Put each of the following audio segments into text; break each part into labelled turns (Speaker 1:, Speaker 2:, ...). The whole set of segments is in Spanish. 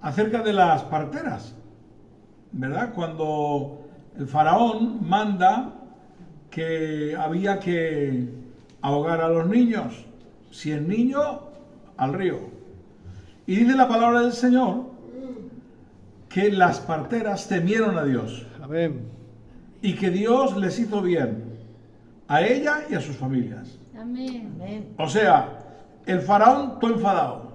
Speaker 1: acerca de las parteras, ¿verdad? Cuando el faraón manda que había que ahogar a los niños, si es niño, al río. Y dice la palabra del Señor que las parteras temieron a Dios.
Speaker 2: Amén.
Speaker 1: Y que Dios les hizo bien a ella y a sus familias.
Speaker 3: Amén.
Speaker 1: O sea, el faraón todo enfadado.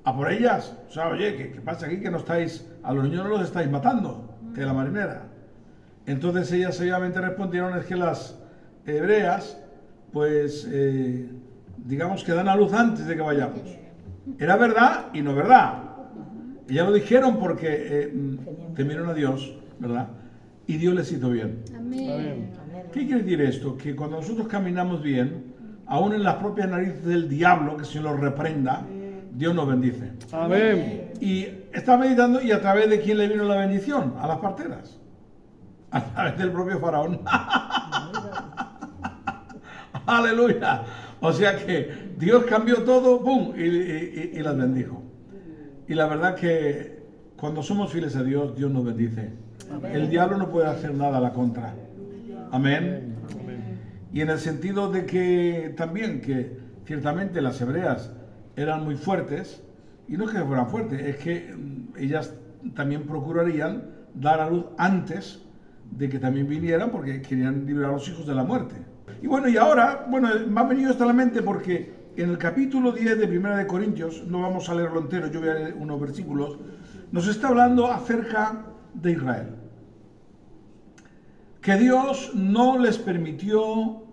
Speaker 1: A por ellas. O sea, oye, ¿qué pasa aquí? Que no estáis, a los niños no los estáis matando, que la marinera. Entonces ellas obviamente respondieron, es que las hebreas, pues, digamos que dan a luz antes de que vayamos. Era verdad y no verdad. Ellas lo dijeron porque temieron a Dios, ¿verdad? Y Dios les hizo bien.
Speaker 3: Amén.
Speaker 1: ¿Qué quiere decir esto? Que cuando nosotros caminamos bien, aún en las propias narices del diablo, que se lo reprenda, Dios nos bendice.
Speaker 2: Amén.
Speaker 1: Y está meditando, ¿y a través de quién le vino la bendición? A las parteras. A través del propio faraón. Aleluya. O sea que Dios cambió todo, ¡pum! Y las bendijo. Y la verdad que cuando somos fieles a Dios, Dios nos bendice. El diablo no puede hacer nada a la contra. Amén. Y en el sentido de que también que ciertamente las hebreas eran muy fuertes, y no es que fueran fuertes, es que ellas también procurarían dar a luz antes de que también vinieran, porque querían librar a los hijos de la muerte. Y bueno, y ahora, bueno, me ha venido esto a la mente porque en el capítulo 10 de Primera de Corintios, no vamos a leerlo entero, yo voy a leer unos versículos, nos está hablando acerca de Israel. Que Dios no les permitió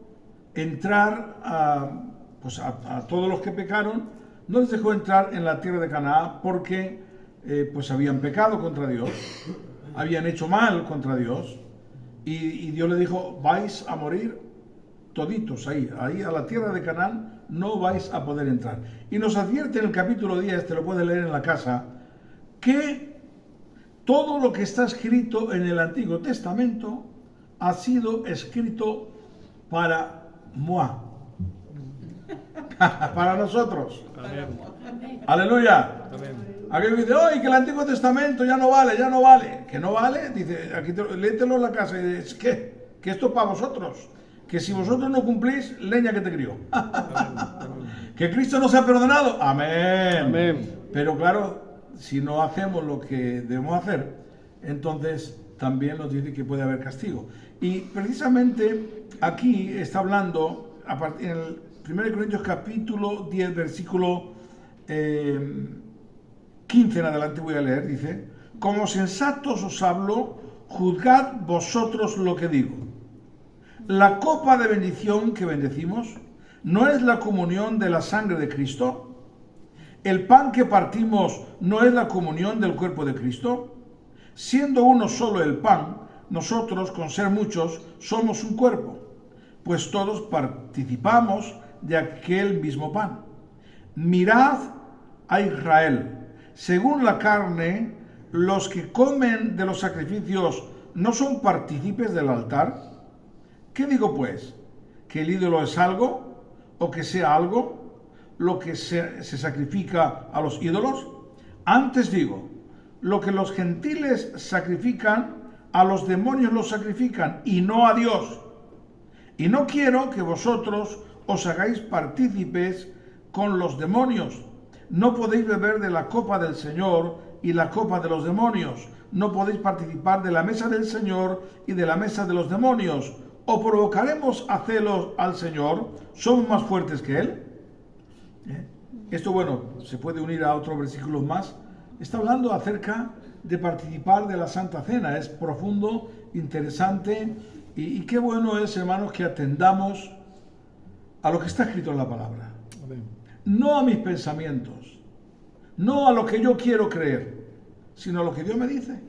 Speaker 1: entrar a todos los que pecaron, no les dejó entrar en la tierra de Canaán porque pues habían pecado contra Dios, habían hecho mal contra Dios, y Dios les dijo, vais a morir toditos ahí a la tierra de Canaán no vais a poder entrar. Y nos advierte en el capítulo 10, te lo puedes leer en la casa, que todo lo que está escrito en el Antiguo Testamento ha sido escrito para Moab, para nosotros.
Speaker 2: Amén.
Speaker 1: Aleluya.
Speaker 2: Amén.
Speaker 1: Aquel que dice, ¡ay, que el Antiguo Testamento ya no vale, ya no vale! ¿Que no vale? Dice, aquí léetelo en la casa y dice, que esto es para vosotros. Que si vosotros no cumplís, leña que te crió. Que Cristo nos ha perdonado. Amén.
Speaker 2: Amén.
Speaker 1: Pero claro, si no hacemos lo que debemos hacer, entonces también nos dice que puede haber castigo. Y precisamente aquí está hablando, en el 1 Corintios capítulo 10, versículo 15 en adelante voy a leer, dice, como sensatos os hablo, juzgad vosotros lo que digo. La copa de bendición que bendecimos no es la comunión de la sangre de Cristo. El pan que partimos no es la comunión del cuerpo de Cristo. Siendo uno solo el pan, nosotros, con ser muchos, somos un cuerpo, pues todos participamos de aquel mismo pan. Mirad a Israel. Según la carne, los que comen de los sacrificios no son partícipes del altar. ¿Qué digo pues? ¿Que el ídolo es algo? ¿O que sea algo lo que se sacrifica a los ídolos? Antes digo, lo que los gentiles sacrifican, a los demonios los sacrifican, y no a Dios. Y no quiero que vosotros os hagáis partícipes con los demonios. No podéis beber de la copa del Señor y la copa de los demonios. No podéis participar de la mesa del Señor y de la mesa de los demonios. ¿O provocaremos a celos al Señor? ¿Somos más fuertes que Él? Esto, bueno, se puede unir a otros versículos más. Está hablando acerca de participar de la Santa Cena. Es profundo, interesante y qué bueno es, hermanos, que atendamos a lo que está escrito en la palabra.
Speaker 2: Amén.
Speaker 1: No a mis pensamientos, no a lo que yo quiero creer, sino a lo que Dios me dice.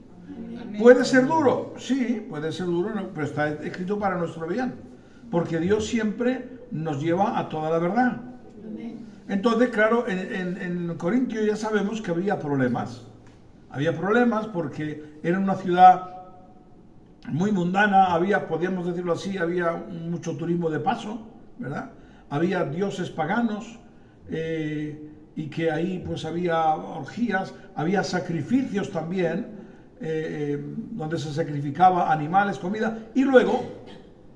Speaker 1: ¿Puede ser duro? Sí, puede ser duro, pero está escrito para nuestro bien, porque Dios siempre nos lleva a toda la verdad. Entonces, claro, en Corintio ya sabemos que había problemas. Había problemas porque era una ciudad muy mundana, podríamos decirlo así, había mucho turismo de paso, ¿verdad? Había dioses paganos, y que ahí pues había orgías, había sacrificios también, donde se sacrificaba animales, comida, y luego,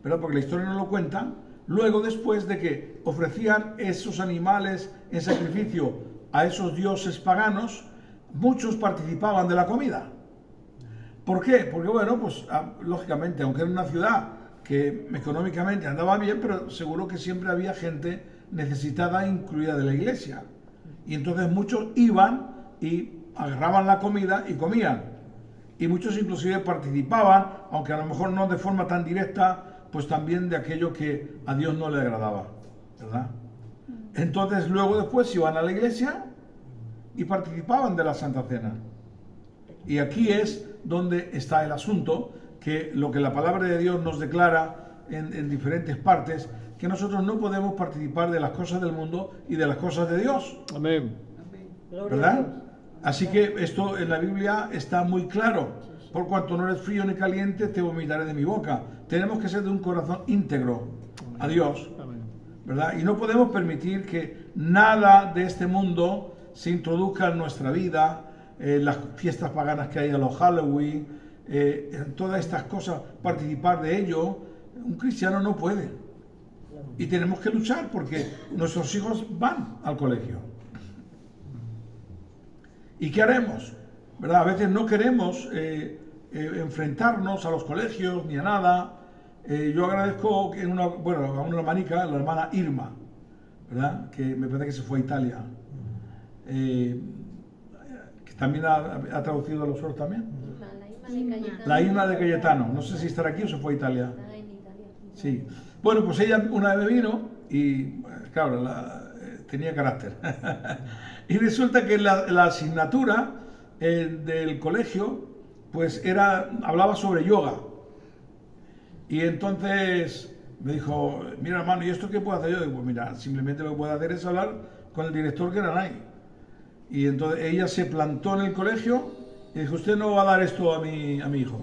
Speaker 1: ¿verdad? Porque la historia no lo cuenta, luego después de que ofrecían esos animales en sacrificio a esos dioses paganos, muchos participaban de la comida. ¿Por qué? Porque bueno, pues lógicamente, aunque era una ciudad que económicamente andaba bien, pero seguro que siempre había gente necesitada incluida de la iglesia. Y entonces muchos iban y agarraban la comida y comían. Y muchos inclusive participaban, aunque a lo mejor no de forma tan directa, pues también de aquello que a Dios no le agradaba, ¿verdad? Entonces luego después iban a la iglesia y participaban de la Santa Cena. Y aquí es donde está el asunto, que lo que la palabra de Dios nos declara en diferentes partes, que nosotros no podemos participar de las cosas del mundo y de las cosas de Dios.
Speaker 2: Amén.
Speaker 1: ¿Verdad? Así que esto en la Biblia está muy claro. Por cuanto no eres frío ni caliente, te vomitaré de mi boca. Tenemos que ser de un corazón íntegro a Dios, ¿verdad? Y no podemos permitir que nada de este mundo se introduzca en nuestra vida, las fiestas paganas que hay a los Halloween, en todas estas cosas, participar de ello. Un cristiano no puede. Y tenemos que luchar porque nuestros hijos van al colegio. ¿Y qué haremos? ¿Verdad? A veces no queremos enfrentarnos a los colegios ni a nada. Yo agradezco a una hermanica, la hermana Irma, ¿verdad? Que me parece que se fue a Italia. Que también ha traducido a los otros también. La Irma de Cayetano. No sé si estará aquí o se fue a Italia. Sí. Bueno, pues ella una vez vino y, claro, tenía carácter. Y resulta que la asignatura del colegio, pues hablaba sobre yoga. Y entonces me dijo, mira hermano, ¿y esto qué puedo hacer yo? Digo, pues mira, simplemente lo que puedo hacer es hablar con el director que era ahí. Y entonces ella se plantó en el colegio y dijo, usted no va a dar esto a mi hijo,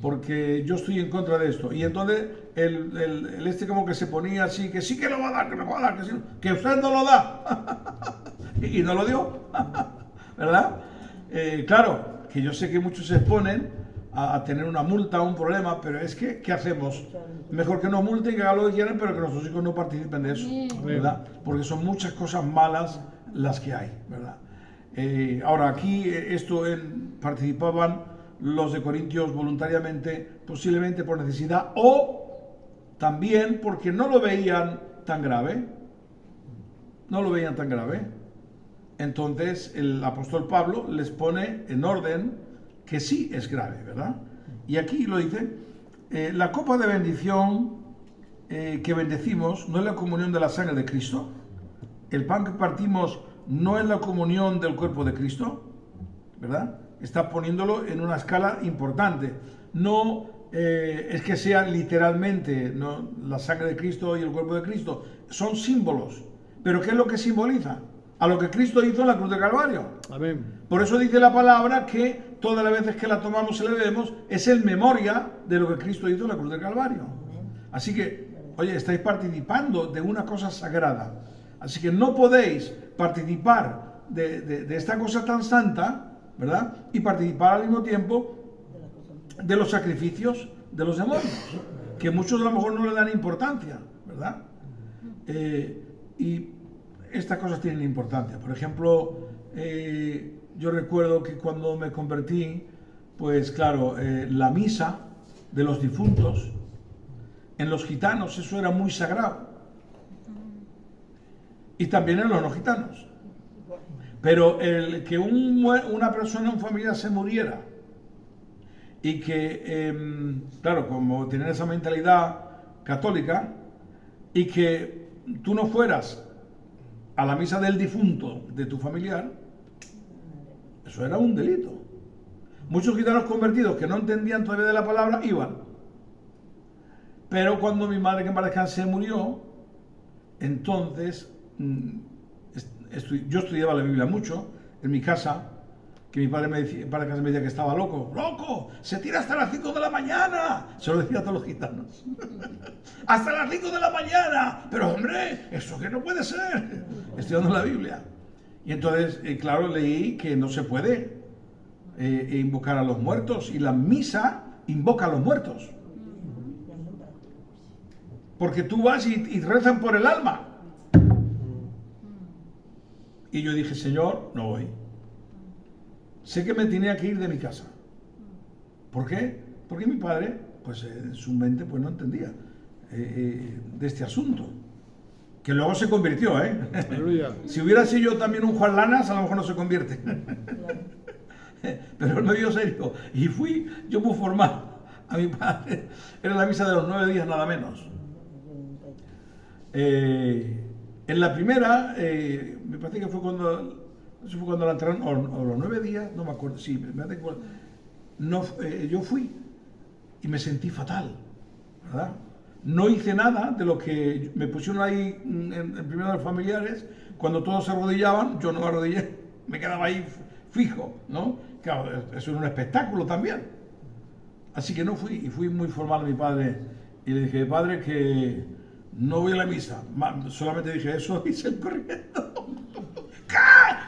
Speaker 1: porque yo estoy en contra de esto. Y entonces el como que se ponía así, que sí que lo va a dar, que lo va a dar, que usted no lo da. Y no lo dio, ¿verdad? Claro, que yo sé que muchos se exponen a tener una multa o un problema, pero es que, ¿qué hacemos? Mejor que nos multen, que hagan lo que quieran, pero que nuestros hijos no participen de eso, ¿verdad? Porque son muchas cosas malas las que hay, ¿verdad? Ahora, aquí participaban los de Corintios voluntariamente, posiblemente por necesidad o también porque no lo veían tan grave. No lo veían tan grave. Entonces el apóstol Pablo les pone en orden que sí es grave, ¿verdad? Y aquí lo dice, la copa de bendición que bendecimos no es la comunión de la sangre de Cristo. El pan que partimos no es la comunión del cuerpo de Cristo, ¿verdad? Está poniéndolo en una escala importante. No es que sea literalmente, ¿no?, la sangre de Cristo y el cuerpo de Cristo. Son símbolos. ¿Pero qué es lo que simboliza? A lo que Cristo hizo en la cruz de Calvario.
Speaker 2: Amén.
Speaker 1: Por eso dice la palabra que todas las veces que la tomamos y la bebemos es en memoria de lo que Cristo hizo en la cruz de Calvario. Así que, oye, estáis participando de una cosa sagrada. Así que no podéis participar de esta cosa tan santa, ¿verdad? Y participar al mismo tiempo de los sacrificios de los demonios, que muchos a lo mejor no le dan importancia, ¿verdad? Y estas cosas tienen importancia. Por ejemplo, yo recuerdo que cuando me convertí, pues claro, la misa de los difuntos, en los gitanos eso era muy sagrado. Y también en los no gitanos. Pero el que una persona, un familiar se muriera y que, claro, como tienen esa mentalidad católica, y que tú no fueras a la misa del difunto de tu familiar, eso era un delito. Muchos gitanos convertidos que no entendían todavía de la palabra iban. Pero cuando mi madre, que en paz descanse, murió, entonces yo estudiaba la Biblia mucho en mi casa, que mi padre me decía que estaba loco. ¡Loco! ¡Se tira hasta las 5 de la mañana! Se lo decía a todos los gitanos. ¡Hasta las 5 de la mañana! Pero hombre, eso que no puede ser. Estudiando la Biblia. Y entonces, claro, leí que no se puede invocar a los muertos, y la misa invoca a los muertos. Porque tú vas y rezan por el alma. Y yo dije, Señor, no voy. Sé que me tenía que ir de mi casa. ¿Por qué? Porque mi padre, pues en su mente, pues no entendía de este asunto. Que luego se convirtió, ¿eh?
Speaker 2: Aleluya.
Speaker 1: Si hubiera sido yo también un Juan Lanas, a lo mejor no se convierte. Pero él me vio serio. Y fui yo muy formal a mi padre. Era la misa de los 9 días, nada menos. En la primera, me parece que fue cuando la entraron, o los 9 días, no me acuerdo, sí, me parece que no, yo fui y me sentí fatal, ¿verdad? No hice nada de lo que me pusieron ahí en primero de los familiares. Cuando todos se arrodillaban, yo no me arrodillé, me quedaba ahí fijo, ¿no? Claro, eso era un espectáculo también. Así que no fui, y fui muy formal a mi padre y le dije, padre, que no voy a la misa. Solamente dije eso y se corriendo. ¿Qué?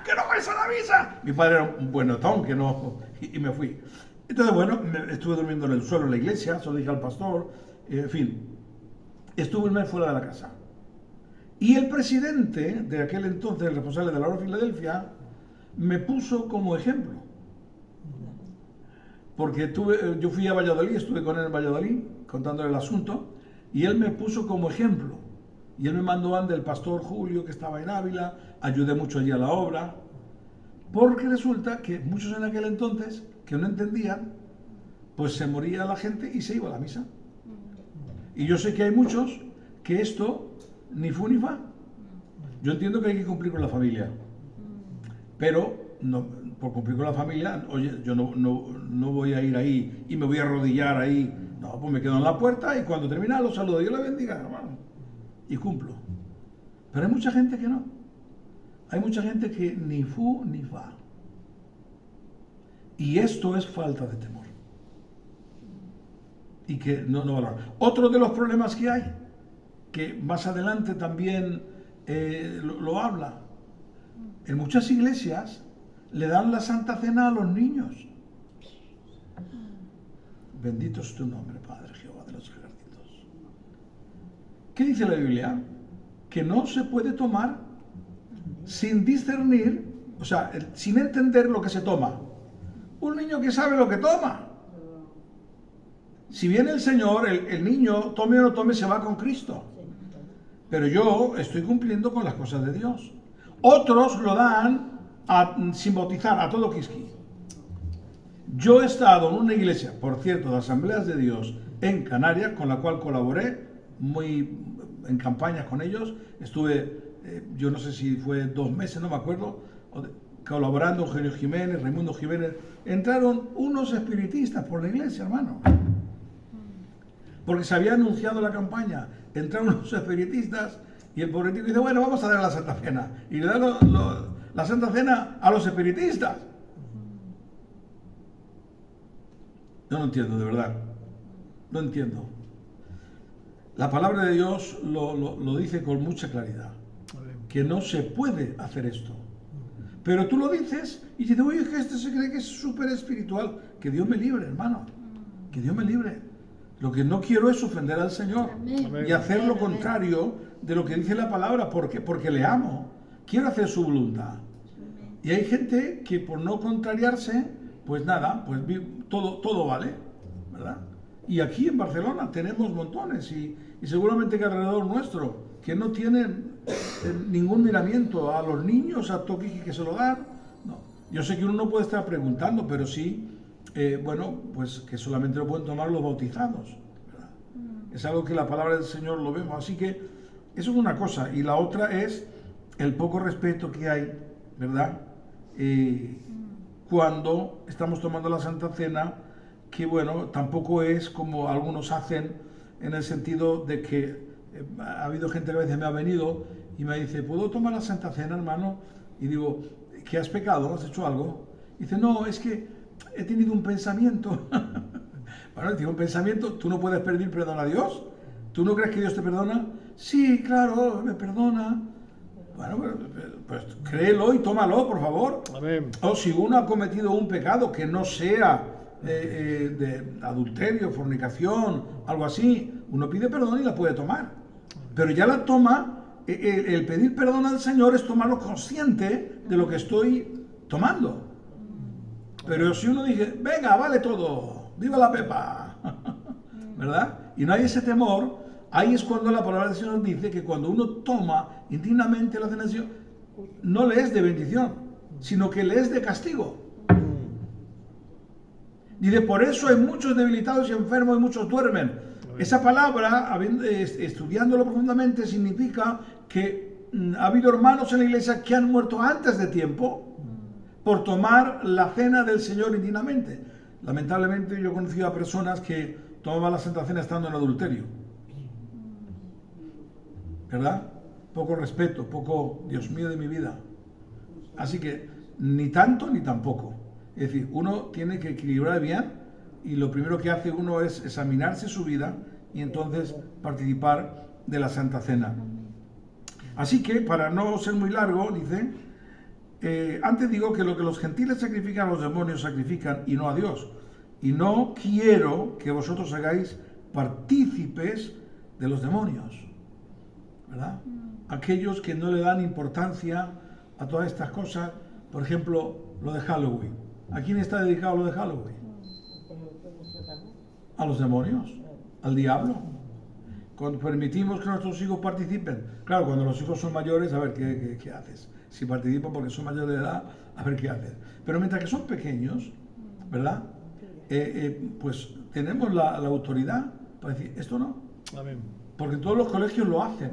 Speaker 1: ¿Que no vais a la misa? Mi padre era un buenotón, que no, y me fui. Entonces, bueno, estuve durmiendo en el suelo en la iglesia, se lo dije al pastor, en fin. Estuve un mes fuera de la casa. Y el presidente de aquel entonces, el responsable de la obra de Filadelfia, me puso como ejemplo. Porque yo fui a Valladolid, estuve con él en Valladolid, contándole el asunto, y él me puso como ejemplo. Y él me mandó ante el pastor Julio, que estaba en Ávila, ayudé mucho allí a la obra, porque resulta que muchos en aquel entonces, que no entendían, pues se moría la gente y se iba a la misa. Y yo sé que hay muchos que esto ni fu ni fa. Yo entiendo que hay que cumplir con la familia, pero no, por cumplir con la familia, oye, yo no voy a ir ahí y me voy a arrodillar ahí. No, pues me quedo en la puerta y cuando termina los saludo. Dios le bendiga, hermano. Y cumplo. Pero hay mucha gente que no. Hay mucha gente que ni fu ni fa. Y esto es falta de temor. Y que no valora. Otro de los problemas que hay, que más adelante también lo habla, en muchas iglesias le dan la Santa Cena a los niños. Bendito es tu nombre, Padre Jehová de los ejércitos. ¿Qué dice la Biblia? Que no se puede tomar sin discernir, o sea, sin entender lo que se toma. Un niño que sabe lo que toma. Si viene el Señor, el niño, tome o no tome, se va con Cristo. Pero yo estoy cumpliendo con las cosas de Dios. Otros lo dan sin bautizar, a todo quisqui. Yo he estado en una iglesia, por cierto, de Asambleas de Dios en Canarias, con la cual colaboré muy en campañas con ellos. Estuve, yo no sé si fue 2 meses, no me acuerdo, colaborando con Eugenio Jiménez, Raimundo Jiménez. Entraron unos espiritistas por la iglesia, hermano. Porque se había anunciado la campaña. Entraron unos espiritistas y el pobre tío dice, bueno, vamos a dar la Santa Cena. Y le dan la Santa Cena a los espiritistas. Yo no entiendo, de verdad. No entiendo. La palabra de Dios lo dice con mucha claridad. Que no se puede hacer esto. Pero tú lo dices y dices, oye, que este se cree que es súper espiritual. Que Dios me libre, hermano. Que Dios me libre. Lo que no quiero es ofender al Señor. Amén. Y hacer lo contrario de lo que dice la palabra. Porque le amo. Quiero hacer su voluntad. Amén. Y hay gente que por no contrariarse, pues nada, pues todo vale, ¿verdad? Y aquí en Barcelona tenemos montones y seguramente que alrededor nuestro, que no tienen ningún miramiento a los niños, a Toki que se lo dan. No. Yo sé que uno no puede estar preguntando, pero sí, bueno, pues que solamente lo pueden tomar los bautizados, ¿verdad? Es algo que la palabra del Señor lo vemos. Así que eso es una cosa. Y la otra es el poco respeto que hay, ¿verdad? Cuando estamos tomando la Santa Cena, que bueno, tampoco es como algunos hacen, en el sentido de que ha habido gente que a veces me ha venido y me dice, ¿puedo tomar la Santa Cena, hermano? Y digo, ¿qué has pecado? ¿Has hecho algo? Y dice, no, es que he tenido un pensamiento. Bueno, he tenido un pensamiento, ¿tú no puedes pedir perdón a Dios? ¿Tú no crees que Dios te perdona? Sí, claro, me perdona. Bueno, pues créelo y tómalo, por favor.
Speaker 2: Amén.
Speaker 1: O si uno ha cometido un pecado que no sea de adulterio, fornicación, algo así, uno pide perdón y la puede tomar. Pero ya la toma, el pedir perdón al Señor es tomarlo consciente de lo que estoy tomando. Pero si uno dice, venga, vale todo, viva la Pepa, ¿verdad? Y no hay ese temor, ahí es cuando la palabra del Señor dice que cuando uno toma indignamente la cena, no le es de bendición, sino que le es de castigo. Dice, por eso hay muchos debilitados y enfermos y muchos duermen. Esa palabra, estudiándolo profundamente, significa que ha habido hermanos en la iglesia que han muerto antes de tiempo por tomar la cena del Señor indignamente. Lamentablemente yo he conocido a personas que tomaban la Santa Cena estando en adulterio. ¿Verdad? Poco respeto, poco, Dios mío de mi vida. Así que ni tanto ni tampoco. Es decir, uno tiene que equilibrar bien y lo primero que hace uno es examinarse su vida y entonces participar de la Santa Cena. Así que, para no ser muy largo, dice, antes digo que lo que los gentiles sacrifican, los demonios sacrifican y no a Dios. Y no quiero que vosotros hagáis partícipes de los demonios, ¿verdad? Aquellos que no le dan importancia a todas estas cosas, por ejemplo, lo de Halloween. ¿A quién está dedicado lo de Halloween? A los demonios, al diablo. Cuando permitimos que nuestros hijos participen, claro, cuando los hijos son mayores, a ver qué haces. Si participan porque son mayores de edad, a ver qué haces. Pero mientras que son pequeños, ¿verdad? Pues tenemos la autoridad para decir, esto no.
Speaker 2: Amén.
Speaker 1: Porque todos los colegios lo hacen.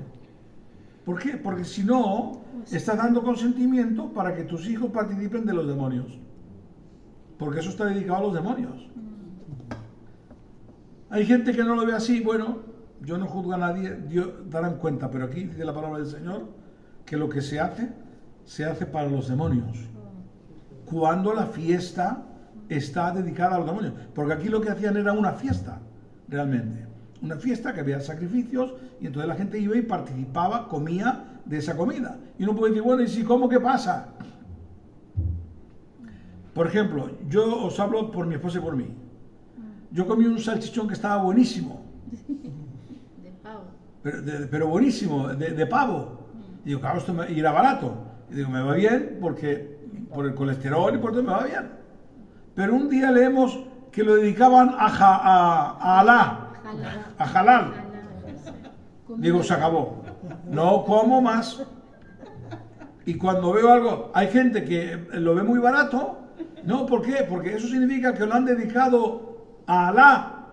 Speaker 1: ¿Por qué? Porque si no, estás dando consentimiento para que tus hijos participen de los demonios. Porque eso está dedicado a los demonios. Hay gente que no lo ve así. Bueno, yo no juzgo a nadie, Dios darán cuenta. Pero aquí dice la palabra del Señor que lo que se hace para los demonios. Cuando la fiesta está dedicada a los demonios. Porque aquí lo que hacían era una fiesta, realmente. Una fiesta que había sacrificios y entonces la gente iba y participaba, comía de esa comida. Y uno puede decir, bueno, ¿y si como qué pasa? Por ejemplo, yo os hablo por mi esposa y por mí. Yo comí un salchichón que estaba buenísimo.
Speaker 3: De pavo.
Speaker 1: Pero buenísimo, de pavo. Y digo, claro, y era barato. Y digo, me va bien porque por el colesterol y por todo me va bien. Pero un día leemos que lo dedicaban a Alá, a Halal. Digo, se acabó. No como más. Y cuando veo algo, hay gente que lo ve muy barato. No, ¿por qué? Porque eso significa que lo han dedicado a Alá.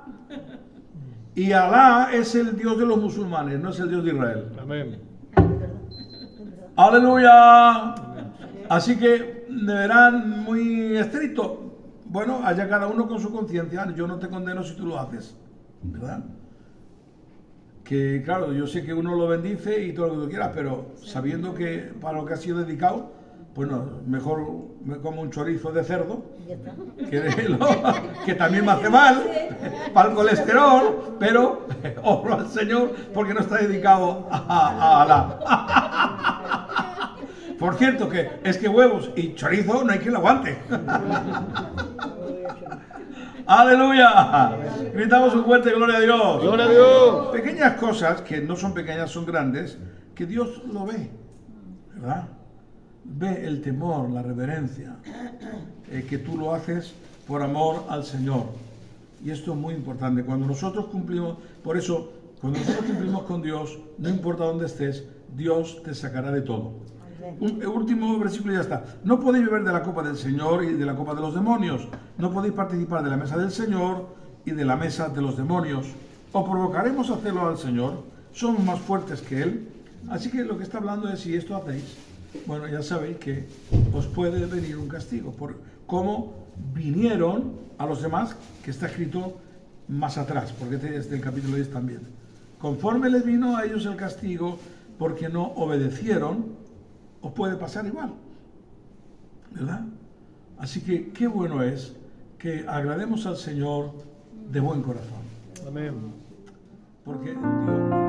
Speaker 1: Y Alá es el Dios de los musulmanes, no es el Dios de Israel.
Speaker 2: Amén.
Speaker 1: ¡Aleluya! Así que me verán muy estricto. Bueno, allá cada uno con su conciencia. Yo no te condeno si tú lo haces, ¿verdad? Que claro, yo sé que uno lo bendice y todo lo que tú quieras, pero sabiendo que para lo que ha sido dedicado, pues no, mejor me como un chorizo de cerdo, que también me hace mal, para el colesterol, pero oro al Señor porque no está dedicado a Alá. Por cierto, que es que huevos y chorizo no hay quien lo aguante. ¡Aleluya! Gritamos un fuerte gloria a Dios.
Speaker 2: ¡Gloria a Dios!
Speaker 1: Pequeñas cosas, que no son pequeñas, son grandes, que Dios lo ve, ¿verdad? Ve el temor, la reverencia, que tú lo haces por amor al Señor. Y esto es muy importante. Cuando nosotros cumplimos, por eso, cuando nosotros cumplimos con Dios, no importa dónde estés, Dios te sacará de todo. Un último versículo y ya está. No podéis beber de la copa del Señor y de la copa de los demonios. No podéis participar de la mesa del Señor y de la mesa de los demonios. O provocaremos a hacerlo al Señor. Somos más fuertes que Él. Así que lo que está hablando es, si esto hacéis, bueno, ya sabéis que os puede venir un castigo. Por cómo vinieron a los demás, que está escrito más atrás, porque este es del capítulo 10 también. Conforme les vino a ellos el castigo, porque no obedecieron, os puede pasar igual, ¿verdad? Así que qué bueno es que agrademos al Señor de buen corazón.
Speaker 2: Amén.
Speaker 1: Porque Dios...